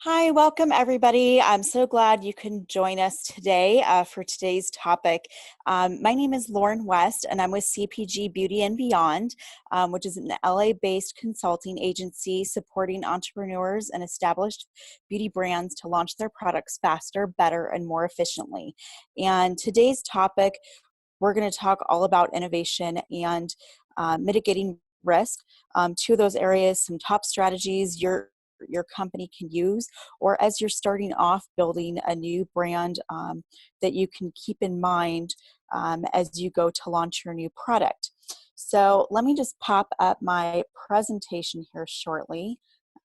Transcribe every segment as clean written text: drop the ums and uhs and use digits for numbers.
Hi, welcome everybody. I'm so glad you can join us today for today's topic. My name is Loren West and I'm with CPG Beauty and Beyond, which is an LA-based consulting agency supporting entrepreneurs and established beauty brands to launch their products faster, better, and more efficiently. And today's topic, we're going to talk all about innovation and mitigating risk. Two of those areas, some top strategies your company can use, or as you're starting off building a new brand that you can keep in mind as you go to launch your new product. So let me just pop up my presentation here shortly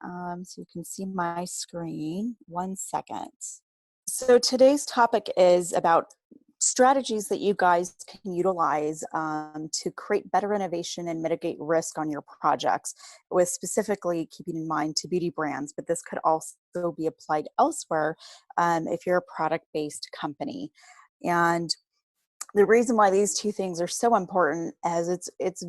so you can see my screen. 1 second. So today's topic is about strategies that you guys can utilize to create better innovation and mitigate risk on your projects, with specifically keeping in mind to beauty brands, but this could also be applied elsewhere if you're a product-based company. And the reason why these two things are so important is it's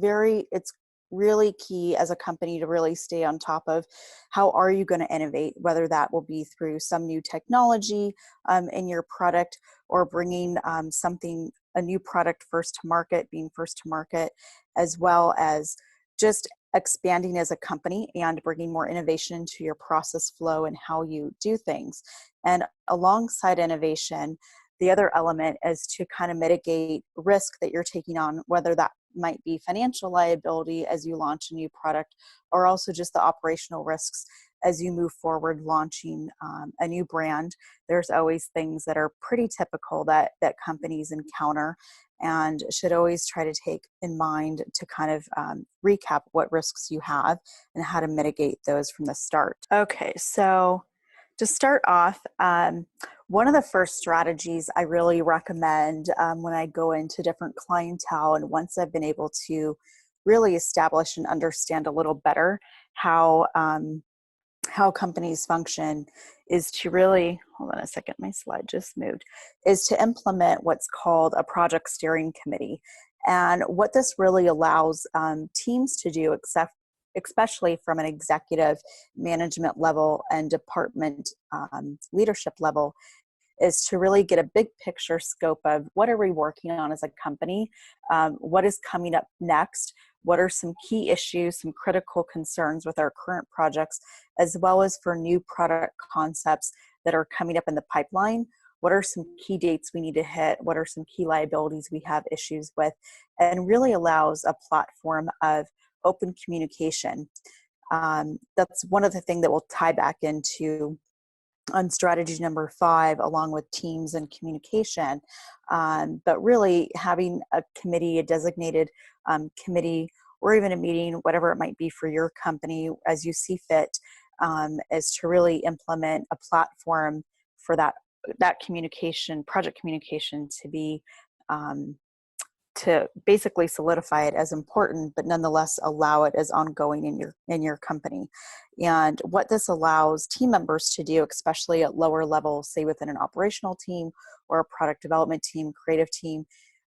really key as a company to really stay on top of how are you going to innovate, whether that will be through some new technology in your product, or bringing a new product being first to market, as well as just expanding as a company and bringing more innovation into your process flow and how you do things. And alongside innovation, the other element is to kind of mitigate risk that you're taking on, whether that might be financial liability as you launch a new product, or also just the operational risks as you move forward launching a new brand. There's always things that are pretty typical that companies encounter, and should always try to take in mind to kind of recap what risks you have and how to mitigate those from the start. Okay, so to start off, one of the first strategies I really recommend when I go into different clientele, and once I've been able to really establish and understand a little better how companies function, is to really, hold on a second, my slide just moved, is to implement what's called a project steering committee. And what this really allows teams to do, especially from an executive management level and department leadership level, is to really get a big picture scope of what are we working on as a company, what is coming up next, what are some key issues, some critical concerns with our current projects, as well as for new product concepts that are coming up in the pipeline. What are some key dates we need to hit? What are some key liabilities we have issues with? And really allows a platform of open communication. That's one of the things that will tie back into on strategy number 5, along with teams and communication. But really having a committee, a designated committee, or even a meeting, whatever it might be for your company as you see fit, is to really implement a platform for that communication, project communication, to be to basically solidify it as important, but nonetheless allow it as ongoing in your company. And what this allows team members to do, especially at lower levels, say within an operational team or a product development team, creative team,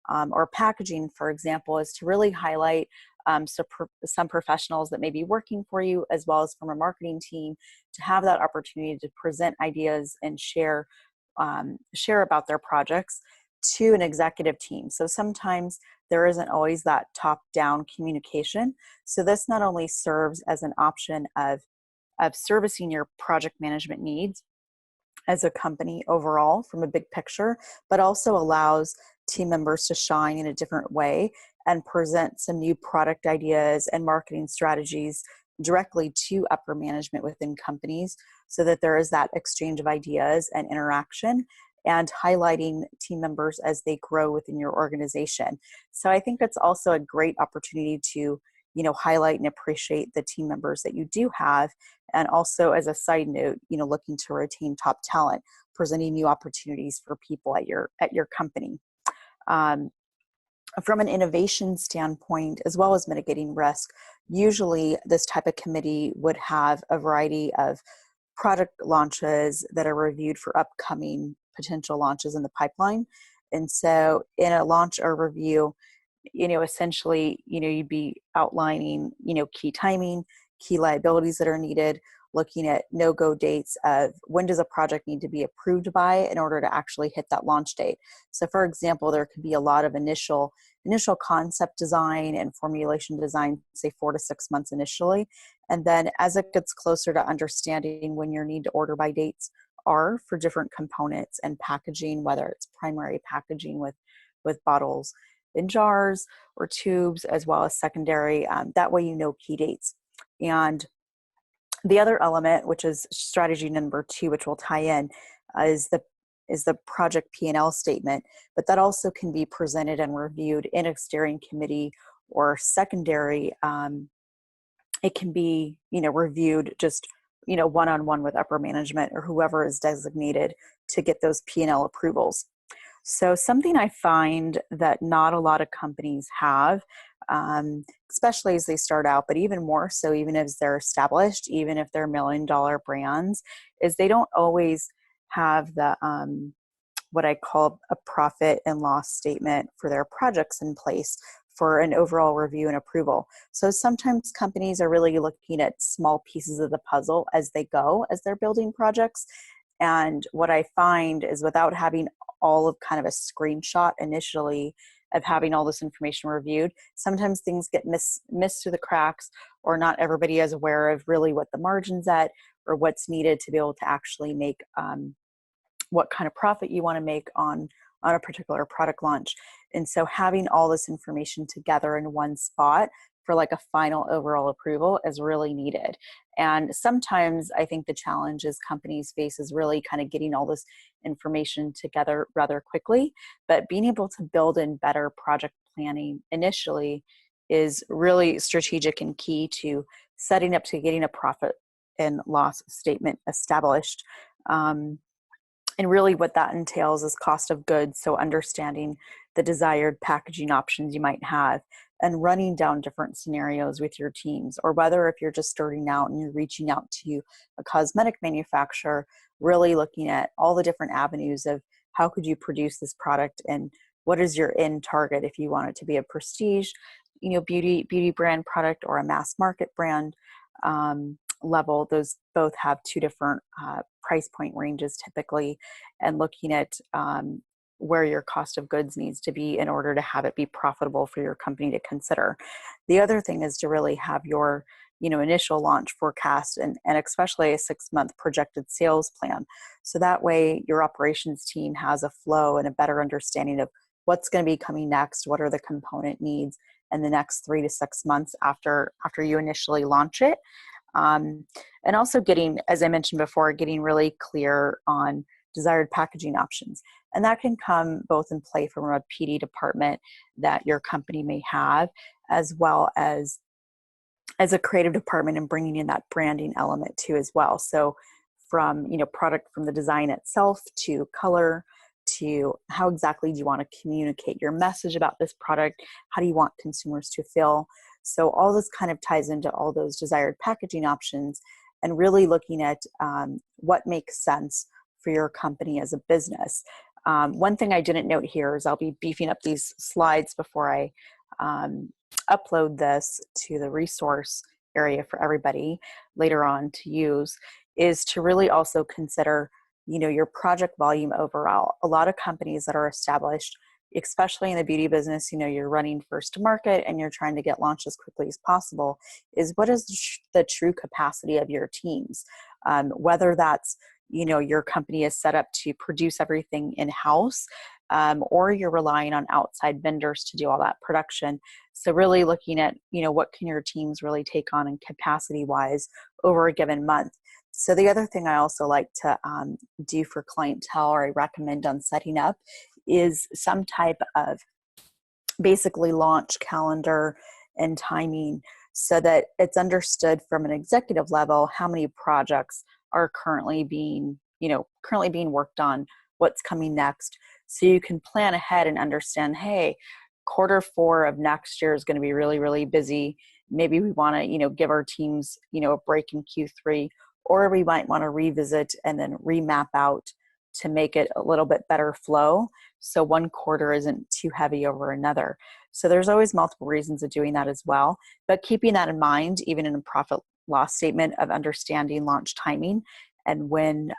or packaging, for example, is to really highlight some professionals that may be working for you, as well as from a marketing team, to have that opportunity to present ideas and share about their projects to an executive team. So sometimes there isn't always that top-down communication. So this not only serves as an option of servicing your project management needs as a company overall from a big picture, but also allows team members to shine in a different way and present some new product ideas and marketing strategies directly to upper management within companies, so that there is that exchange of ideas and interaction, and highlighting team members as they grow within your organization. So I think it's also a great opportunity to, highlight and appreciate the team members that you do have. And also, as a side note, looking to retain top talent, presenting new opportunities for people at your company. From an innovation standpoint, as well as mitigating risk, usually this type of committee would have a variety of product launches that are reviewed for upcoming potential launches in the pipeline. And so in a launch or review, essentially, you'd be outlining, key timing, key liabilities that are needed, looking at no-go dates of when does a project need to be approved by in order to actually hit that launch date. So for example, there could be a lot of initial concept design and formulation design, say 4 to 6 months initially. And then as it gets closer to understanding when your need to order by dates are for different components and packaging, whether it's primary packaging with bottles in jars or tubes, as well as secondary, that way you know key dates. And the other element, which is strategy number 2, which will tie in, is the project P&L statement, but that also can be presented and reviewed in a steering committee or secondary. It can be, reviewed just, one-on-one with upper management or whoever is designated to get those P&L approvals. So something I find that not a lot of companies have, especially as they start out, but even more so, even as they're established, even if they're $1 million brands, is they don't always have the what I call a profit and loss statement for their projects in place for an overall review and approval. So sometimes companies are really looking at small pieces of the puzzle as they go, as they're building projects. And what I find is without having all of kind of a screenshot initially of having all this information reviewed, sometimes things get missed through the cracks, or not everybody is aware of really what the margin's at or what's needed to be able to actually make what kind of profit you want to make on a particular product launch. And so having all this information together in one spot for like a final overall approval is really needed. And sometimes I think the challenges companies face is really kind of getting all this information together rather quickly, but being able to build in better project planning initially is really strategic and key to setting up to getting a profit and loss statement established. And really what that entails is cost of goods. So understanding the desired packaging options you might have and running down different scenarios with your teams, or whether if you're just starting out and you're reaching out to a cosmetic manufacturer, really looking at all the different avenues of how could you produce this product and what is your end target if you want it to be a prestige, beauty brand product or a mass market brand level. Those both have two different price point ranges typically, and looking at where your cost of goods needs to be in order to have it be profitable for your company to consider. The other thing is to really have your initial launch forecast and especially a 6-month projected sales plan. So that way your operations team has a flow and a better understanding of what's going to be coming next, what are the component needs in the next 3 to 6 months after you initially launch it. And also getting, as I mentioned before, getting really clear on desired packaging options. And that can come both in play from a PD department that your company may have, as well as a creative department, and bringing in that branding element too as well. So from, product, from the design itself to color, to how exactly do you want to communicate your message about this product? How do you want consumers to feel? So all this kind of ties into all those desired packaging options, and really looking at what makes sense for your company as a business. One thing I didn't note here is I'll be beefing up these slides before I upload this to the resource area for everybody later on to use, is to really also consider, your project volume overall. A lot of companies that are established, especially in the beauty business, you're running first to market and you're trying to get launched as quickly as possible, is what is the true capacity of your teams? Whether that's, your company is set up to produce everything in-house, or you're relying on outside vendors to do all that production. So really looking at, what can your teams really take on in capacity-wise over a given month. So the other thing I also like to do for clientele, or I recommend on setting up, is some type of basically launch calendar and timing, so that it's understood from an executive level how many projects are currently being worked on, what's coming next. So you can plan ahead and understand, hey, Q4 of next year is going to be really, really busy. Maybe we want to, give our teams, a break in Q3, or we might want to revisit and then remap out to make it a little bit better flow, so one quarter isn't too heavy over another. So there's always multiple reasons of doing that as well, but keeping that in mind, even in a profit loss statement, of understanding launch timing and when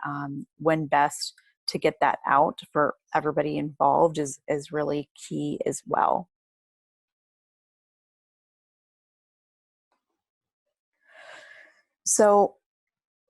best to get that out for everybody involved is really key as well. So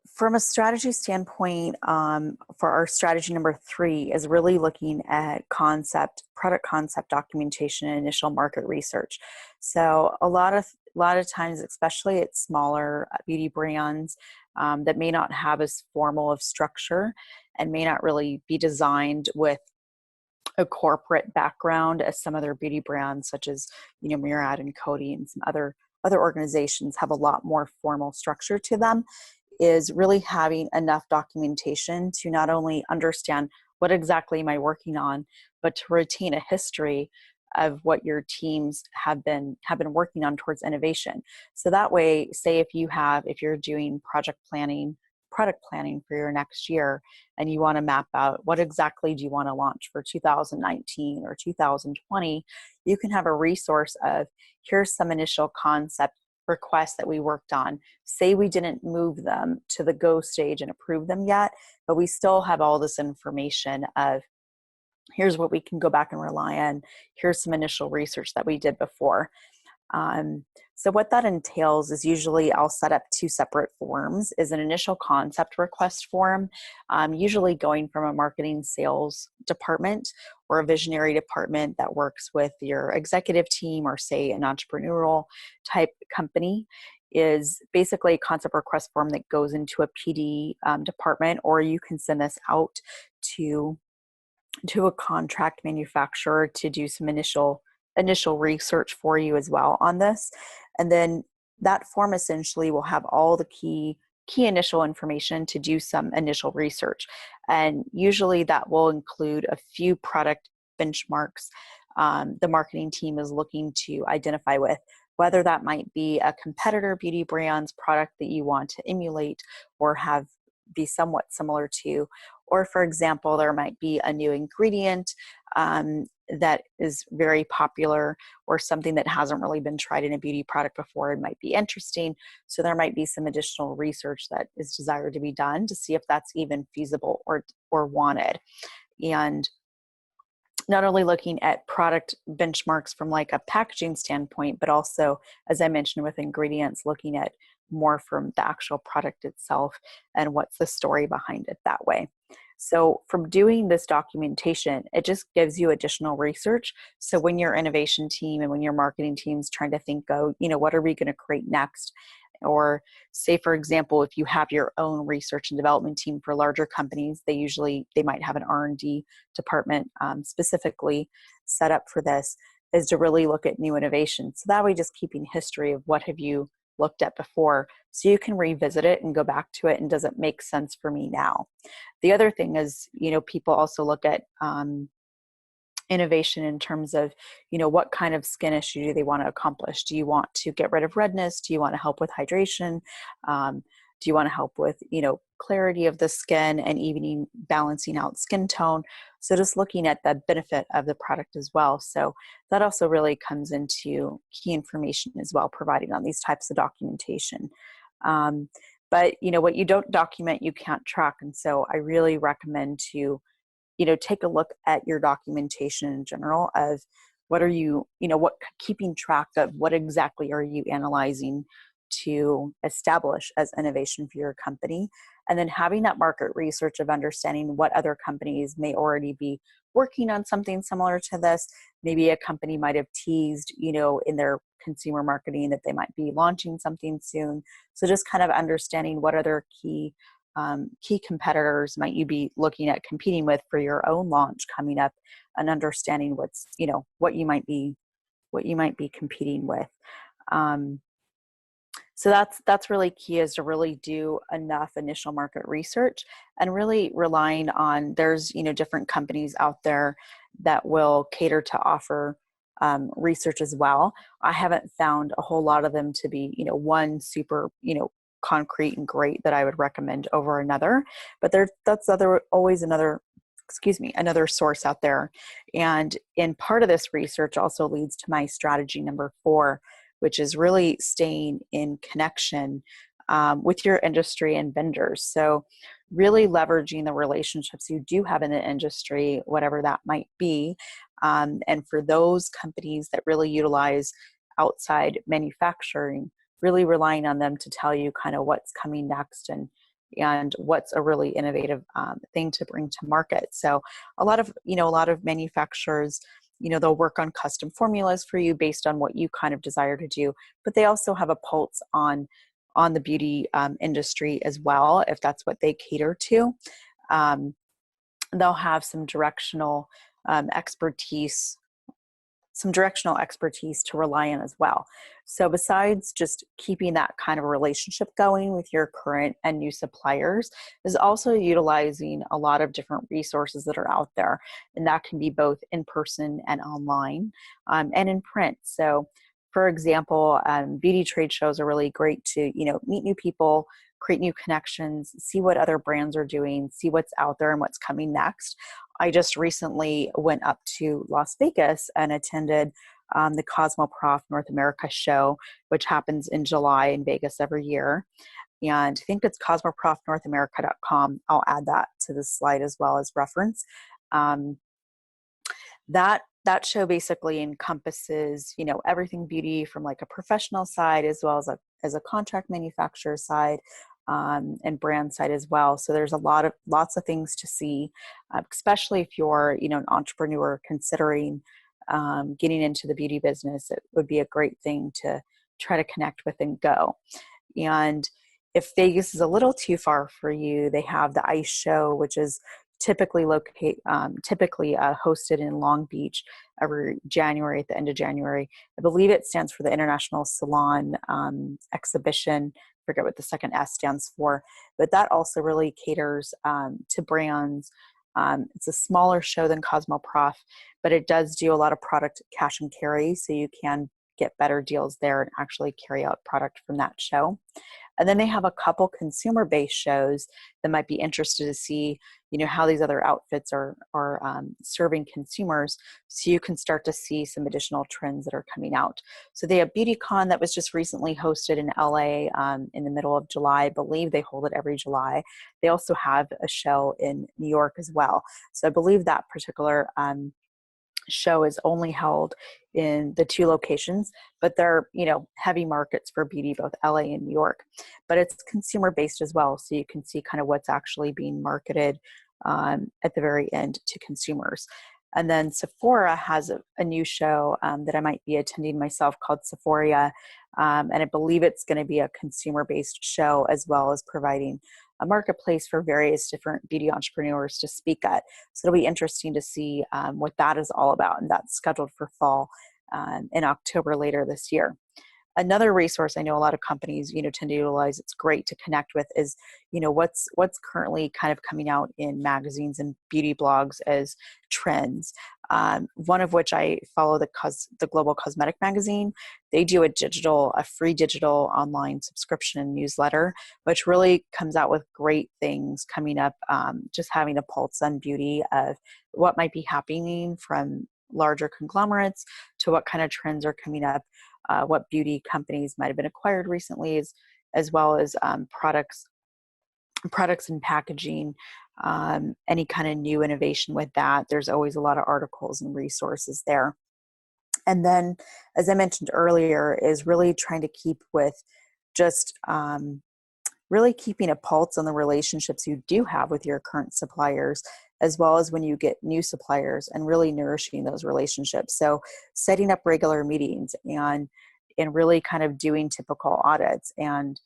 from a strategy standpoint, for our strategy number 3 is really looking at product concept documentation and initial market research. So a lot of times, especially at smaller beauty brands that may not have as formal of structure and may not really be designed with a corporate background as some other beauty brands, such as Murad and Coty and some other organizations have a lot more formal structure to them, is really having enough documentation to not only understand what exactly am I working on, but to retain a history of what your teams have been working on towards innovation. So that way, say if you're doing product planning for your next year, and you want to map out what exactly do you want to launch for 2019 or 2020, you can have a resource of, here's some initial concept requests that we worked on. Say we didn't move them to the go stage and approve them yet, but we still have all this information of, here's what we can go back and rely on. Here's some initial research that we did before. So what that entails is, usually I'll set up 2 separate forms. Is an initial concept request form, usually going from a marketing sales department or a visionary department that works with your executive team, or say an entrepreneurial type company, is basically a concept request form that goes into a PD department, or you can send this out to a contract manufacturer to do some initial research for you as well on this. And then that form essentially will have all the key initial information to do some initial research. And usually that will include a few product benchmarks the marketing team is looking to identify with, whether that might be a competitor beauty brand's product that you want to emulate or be somewhat similar to, or for example, there might be a new ingredient that is very popular, or something that hasn't really been tried in a beauty product before. It might be interesting. So there might be some additional research that is desired to be done to see if that's even feasible or wanted. And not only looking at product benchmarks from like a packaging standpoint, but also, as I mentioned with ingredients, looking at more from the actual product itself and what's the story behind it that way. So from doing this documentation, it just gives you additional research. So when your innovation team and when your marketing team's trying to think, what are we going to create next? Or say, for example, if you have your own research and development team for larger companies, they might have an R&D department specifically set up for this, is to really look at new innovations. So that way, just keeping history of what have you looked at before, so you can revisit it and go back to it, and does it make sense for me now? The other thing is, people also look at innovation in terms of, what kind of skin issue do they want to accomplish? Do you want to get rid of redness? Do you want to help with hydration? Do you want to help with, clarity of the skin and evening, balancing out skin tone? So just looking at the benefit of the product as well. So that also really comes into key information as well, providing on these types of documentation. But, what you don't document, you can't track. And so I really recommend to take a look at your documentation in general of what are you, keeping track of what exactly are you analyzing to establish as innovation for your company. And then having that market research of understanding what other companies may already be working on something similar to this. Maybe a company might have teased, in their consumer marketing that they might be launching something soon. So just kind of understanding what other key competitors might you be looking at competing with for your own launch coming up, and understanding what's, what you might be competing with. So that's really key, is to really do enough initial market research, and really relying on, there's, different companies out there that will cater to offer research as well. I haven't found a whole lot of them to be, one super, concrete and great that I would recommend over another, but that's always another another source out there. And in part of this research also leads to my strategy number 4, which is really staying in connection with your industry and vendors. So really leveraging the relationships you do have in the industry, whatever that might be. And for those companies that really utilize outside manufacturing, really relying on them to tell you kind of what's coming next and what's a really innovative thing to bring to market. So a lot of manufacturers, they'll work on custom formulas for you based on what you kind of desire to do, but they also have a pulse on the beauty industry as well, if that's what they cater to. They'll have some directional expertise to rely on as well. So besides just keeping that kind of relationship going with your current and new suppliers, is also utilizing a lot of different resources that are out there. And that can be both in person and online and in print. So for example, beauty trade shows are really great to, meet new people, create new connections, see what other brands are doing, see what's out there and what's coming next. I just recently went up to Las Vegas and attended the Cosmoprof North America show, which happens in July in Vegas every year. And I think it's cosmoprofnorthamerica.com. I'll add that to the slide as well as reference. That show basically encompasses, everything beauty from like a professional side as well as a contract manufacturer side. And brand side as well. So there's lots of things to see, especially if you're, an entrepreneur considering getting into the beauty business. It would be a great thing to try to connect with and go. And if Vegas is a little too far for you, they have the ICE show, which is typically hosted in Long Beach every January, at the end of January. I believe it stands for the International Salon Exhibition. Forget what the second S stands for, but that also really caters to brands. It's a smaller show than Cosmoprof, but it does do a lot of product cash and carry, so you can get better deals there and actually carry out product from that show. And then they have a couple consumer-based shows that might be interested to see, how these other outfits are serving consumers, so you can start to see some additional trends that are coming out. So they have BeautyCon that was just recently hosted in LA in the middle of July. I believe they hold it every July. They also have a show in New York as well. So I believe that particular show is only held in the 2 locations, but they're, heavy markets for beauty, both LA and New York. But it's consumer based as well, so you can see kind of what's actually being marketed at the very end to consumers. And then Sephora has a new show that I might be attending myself called Sephora, and I believe it's going to be a consumer-based show as well as providing a marketplace for various different beauty entrepreneurs to speak at. So it'll be interesting to see what that is all about, and that's scheduled for fall in October later this year. Another resource I know a lot of companies, tend to utilize, it's great to connect with, is, what's currently kind of coming out in magazines and beauty blogs as trends. One of which I follow, the Global Cosmetic Magazine. They do a free digital online subscription and newsletter, which really comes out with great things coming up, just having a pulse on beauty of what might be happening from larger conglomerates to what kind of trends are coming up, what beauty companies might have been acquired recently, as well as products and packaging, any kind of new innovation with that. There's always a lot of articles and resources there. And then, as I mentioned earlier, is really trying to keep with just really keeping a pulse on the relationships you do have with your current suppliers, as well as when you get new suppliers, and really nourishing those relationships. So setting up regular meetings and really kind of doing typical audits. And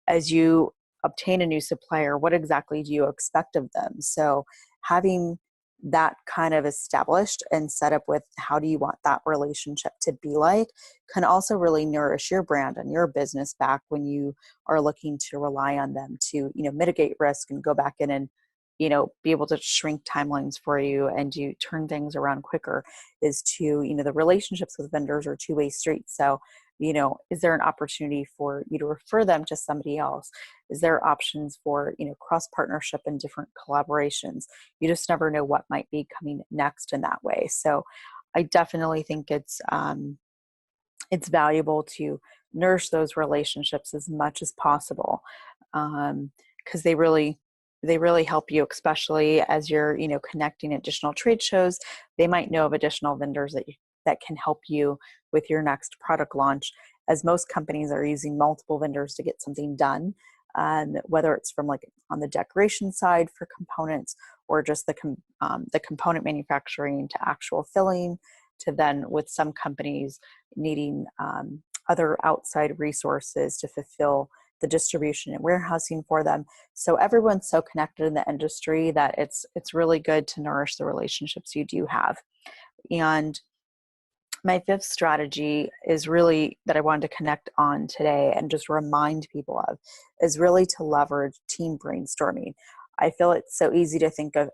as you obtain a new supplier, what exactly do you expect of them? So having that kind of established and set up with how do you want that relationship to be like can also really nourish your brand and your business back when you are looking to rely on them to, mitigate risk and go back in and, be able to shrink timelines for you and you turn things around quicker. Is to, the relationships with vendors are two-way streets. So is there an opportunity for you to refer them to somebody else? Is there options for, cross partnership and different collaborations? You just never know what might be coming next in that way. So I definitely think it's valuable to nourish those relationships as much as possible, because they really help you, especially as you're connecting additional trade shows. They might know of additional vendors that can help you with your next product launch, as most companies are using multiple vendors to get something done, whether it's from like on the decoration side for components, or just the component manufacturing to actual filling, to then with some companies needing other outside resources to fulfill the distribution and warehousing for them. So everyone's so connected in the industry that it's really good to nourish the relationships you do have. And my fifth strategy is really that I wanted to connect on today and just remind people of, is really to leverage team brainstorming. I feel it's so easy to think of,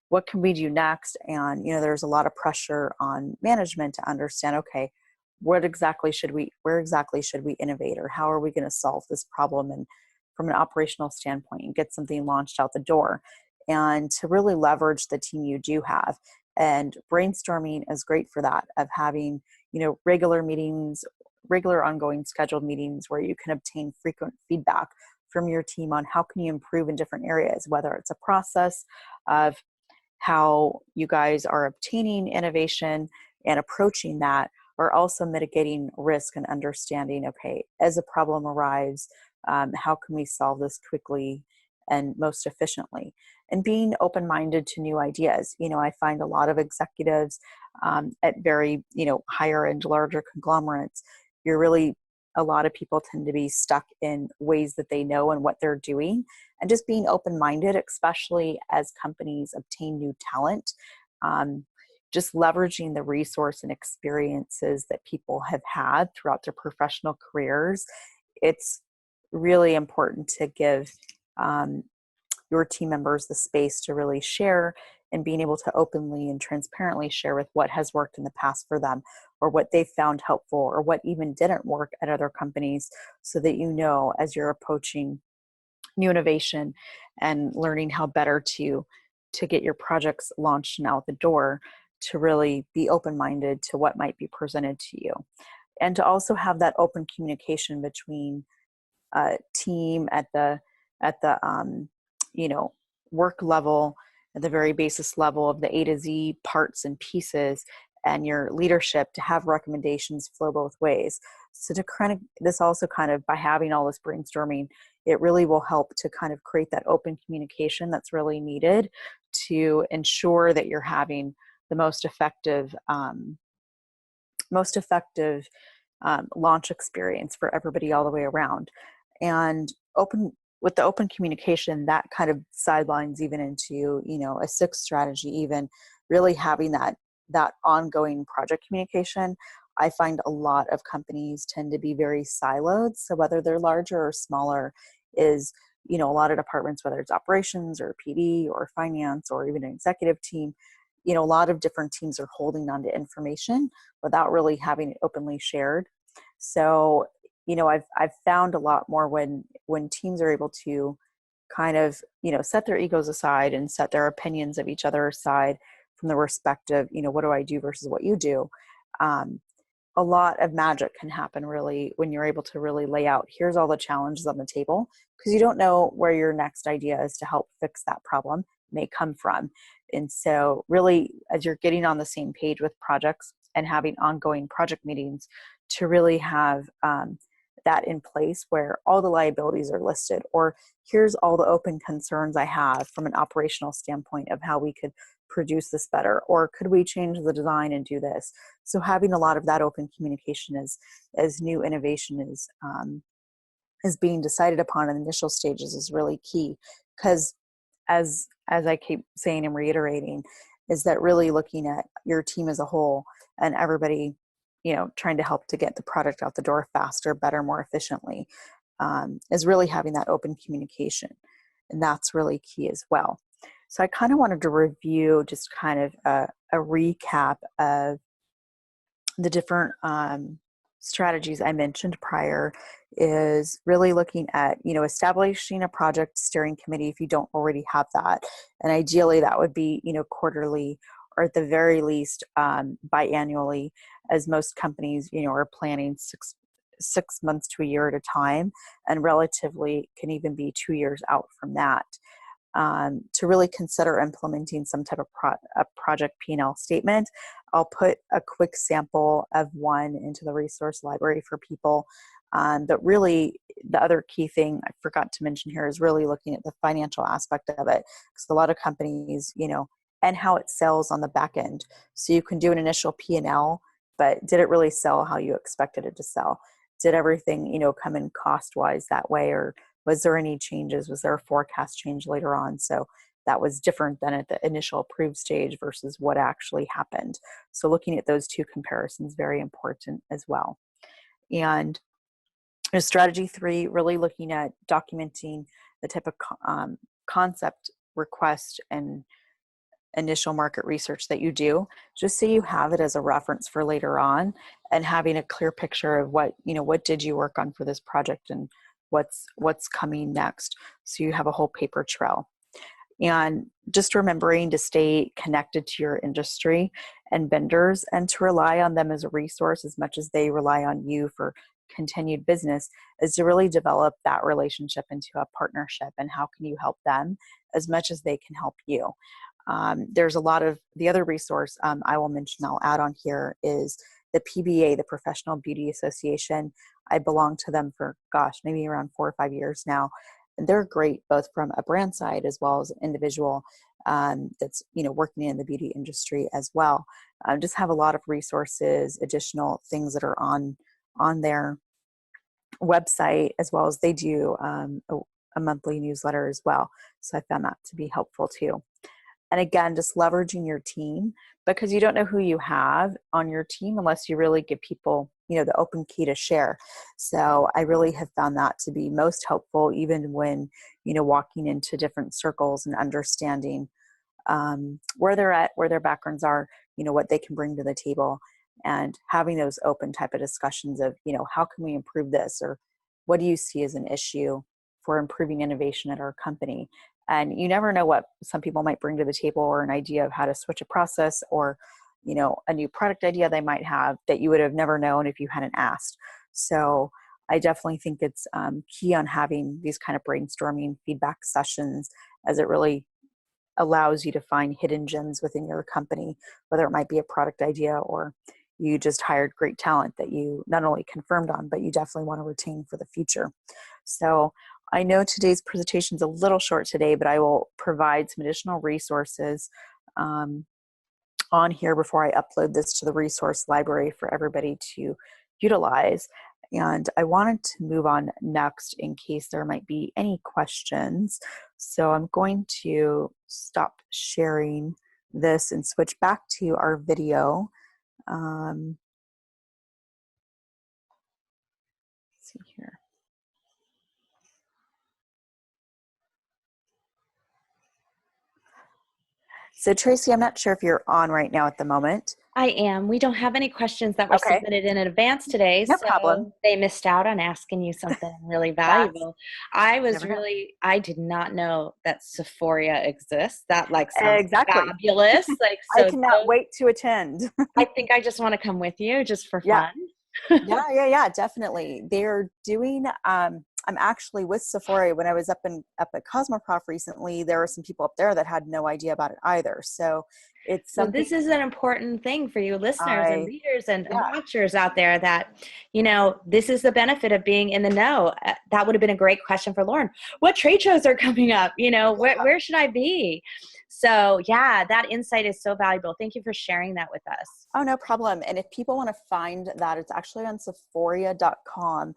what can we do next? And, there's a lot of pressure on management to understand, okay, where exactly should we innovate, or how are we going to solve this problem, and from an operational standpoint, and get something launched out the door, and to really leverage the team you do have. And brainstorming is great for that, of having, regular meetings, regular ongoing scheduled meetings where you can obtain frequent feedback from your team on how can you improve in different areas, whether it's a process of how you guys are obtaining innovation and approaching that, or also mitigating risk and understanding, okay, as a problem arrives, how can we solve this quickly and most efficiently? And being open-minded to new ideas. I find a lot of executives at very, higher end, larger conglomerates, a lot of people tend to be stuck in ways that they know and what they're doing. And just being open-minded, especially as companies obtain new talent, just leveraging the resource and experiences that people have had throughout their professional careers. It's really important to give your team members the space to really share, and being able to openly and transparently share with what has worked in the past for them, or what they found helpful, or what even didn't work at other companies, so that as you're approaching new innovation and learning how better to get your projects launched and out the door, to really be open-minded to what might be presented to you, and to also have that open communication between team at the work level, at the very basis level of the A to Z parts and pieces, and your leadership, to have recommendations flow both ways. So this also by having all this brainstorming, it really will help to kind of create that open communication that's really needed to ensure that you're having the most effective launch experience for everybody all the way around. And with the open communication, that kind of sidelines even into, a sixth strategy, even really having that ongoing project communication. I find a lot of companies tend to be very siloed. So whether they're larger or smaller, is, a lot of departments, whether it's operations or PD or finance or even an executive team, a lot of different teams are holding on to information without really having it openly shared. So, I've found a lot more when teams are able to kind of, set their egos aside and set their opinions of each other aside from the respective, what do I do versus what you do. A lot of magic can happen really when you're able to really lay out, here's all the challenges on the table, because you don't know where your next idea is to help fix that problem may come from. And so really, as you're getting on the same page with projects and having ongoing project meetings, to really have that in place where all the liabilities are listed, or here's all the open concerns I have from an operational standpoint of how we could produce this better, or could we change the design and do this? So having a lot of that open communication as new innovation is being decided upon in the initial stages is really key, because as I keep saying and reiterating, is that really looking at your team as a whole and everybody, trying to help to get the product out the door faster, better, more efficiently, is really having that open communication. And that's really key as well. So I kind of wanted to review just kind of a recap of the different strategies I mentioned prior is really looking at, establishing a project steering committee if you don't already have that. And ideally that would be, quarterly, or at the very least biannually, as most companies, are planning six months to a year at a time, and relatively can even be 2 years out from that. To really consider implementing some type of a project P&L statement. I'll put a quick sample of one into the resource library for people. But really, the other key thing I forgot to mention here is really looking at the financial aspect of it, because a lot of companies, and how it sells on the back end. So you can do an initial P&L, but did it really sell how you expected it to sell? Did everything, come in cost-wise that way, or was there any changes? Was there a forecast change later on? So that was different than at the initial approved stage versus what actually happened. So looking at those two comparisons, very important as well. And strategy 3, really looking at documenting the type of concept, request, and initial market research that you do, just so you have it as a reference for later on, and having a clear picture of what did you work on for this project and what's coming next, so you have a whole paper trail. And just remembering to stay connected to your industry and vendors, and to rely on them as a resource as much as they rely on you for continued business, is to really develop that relationship into a partnership. And how can you help them as much as they can help you? There's a lot of the other resource I will mention, I'll add on here, is the PBA, the Professional Beauty Association. I belong to them for, maybe around 4 or 5 years now. And they're great both from a brand side as well as an individual that's, working in the beauty industry as well. Just have a lot of resources, additional things that are on their website, as well as they do a monthly newsletter as well. So I found that to be helpful too. And again, just leveraging your team, because you don't know who you have on your team unless you really give people, the open key to share. So I really have found that to be most helpful, even when, walking into different circles and understanding where they're at, where their backgrounds are, what they can bring to the table, and having those open type of discussions of, how can we improve this? Or what do you see as an issue for improving innovation at our company? And you never know what some people might bring to the table, or an idea of how to switch a process, or, a new product idea they might have that you would have never known if you hadn't asked. So I definitely think it's key on having these kind of brainstorming feedback sessions, as it really allows you to find hidden gems within your company, whether it might be a product idea or you just hired great talent that you not only confirmed on, but you definitely want to retain for the future. So I know today's presentation is a little short today, but I will provide some additional resources on here before I upload this to the resource library for everybody to utilize. And I wanted to move on next in case there might be any questions. So I'm going to stop sharing this and switch back to our video. Let's see here. So Tracy, I'm not sure if you're on right now at the moment. I am. We don't have any questions that were Okay. submitted in advance today, No so problem. they missed out on asking you something really valuable. I did not know that Sephora exists. That sounds Exactly. fabulous. I cannot wait to attend. I think I just want to come with you just for Yeah. fun. Yeah, definitely. They're doing, I'm actually with Sephora. When I was up at Cosmoprof recently, there were some people up there that had no idea about it either. So it's So something this is an important thing for you listeners and readers and yeah. watchers out there, that, this is the benefit of being in the know. That would have been a great question for Loren. What trade shows are coming up? Where should I be? So yeah, that insight is so valuable. Thank you for sharing that with us. Oh, no problem. And if people want to find that, it's actually on Sephora.com.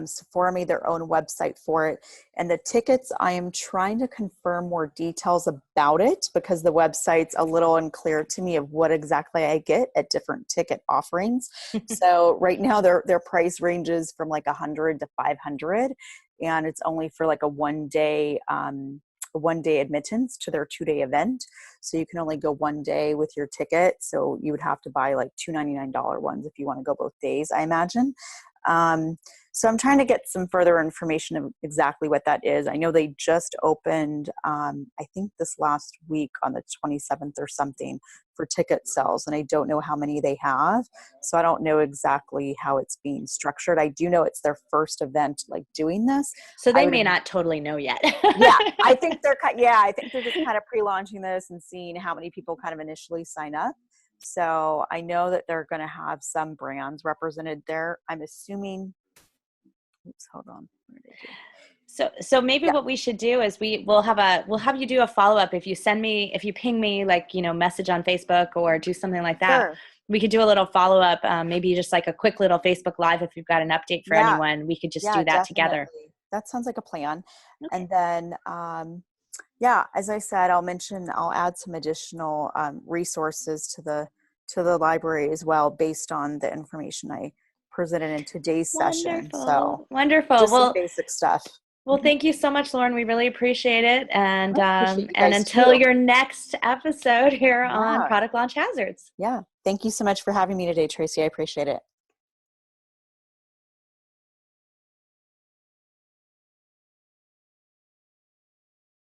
Sephora made their own website for it. And the tickets, I am trying to confirm more details about it, because the website's a little unclear to me of what exactly I get at different ticket offerings. So right now their price ranges from like $100 to $500, and it's only for like a 1 day a 1-day admittance to their 2-day event. So you can only go 1 day with your ticket. So you would have to buy like $299 ones if you want to go both days, I imagine. So I'm trying to get some further information of exactly what that is. I know they just opened, I think this last week on the 27th or something for ticket sales, and I don't know how many they have. So I don't know exactly how it's being structured. I do know it's their first event like doing this. So they may not totally know yet. Yeah, I think they're just kind of pre-launching this and seeing how many people kind of initially sign up. So I know that they're going to have some brands represented there. I'm assuming. Oops, hold on. What did I do? So maybe what we should do is we'll have you do a follow-up. If you ping me, like, message on Facebook or do something like that. Sure. We could do a little follow-up, maybe just like a quick little Facebook Live. If you've got an update for anyone, we could just do that definitely. together. That sounds like a plan. Okay. And then, as I said, I'll add some additional resources to the library as well, based on the information I presented in today's session. So Wonderful. just some basic stuff. Well, thank you so much, Loren. We really appreciate it. And appreciate you and guys until too. your next episode here on Product Launch Hazards. Yeah. Thank you so much for having me today, Tracy. I appreciate it.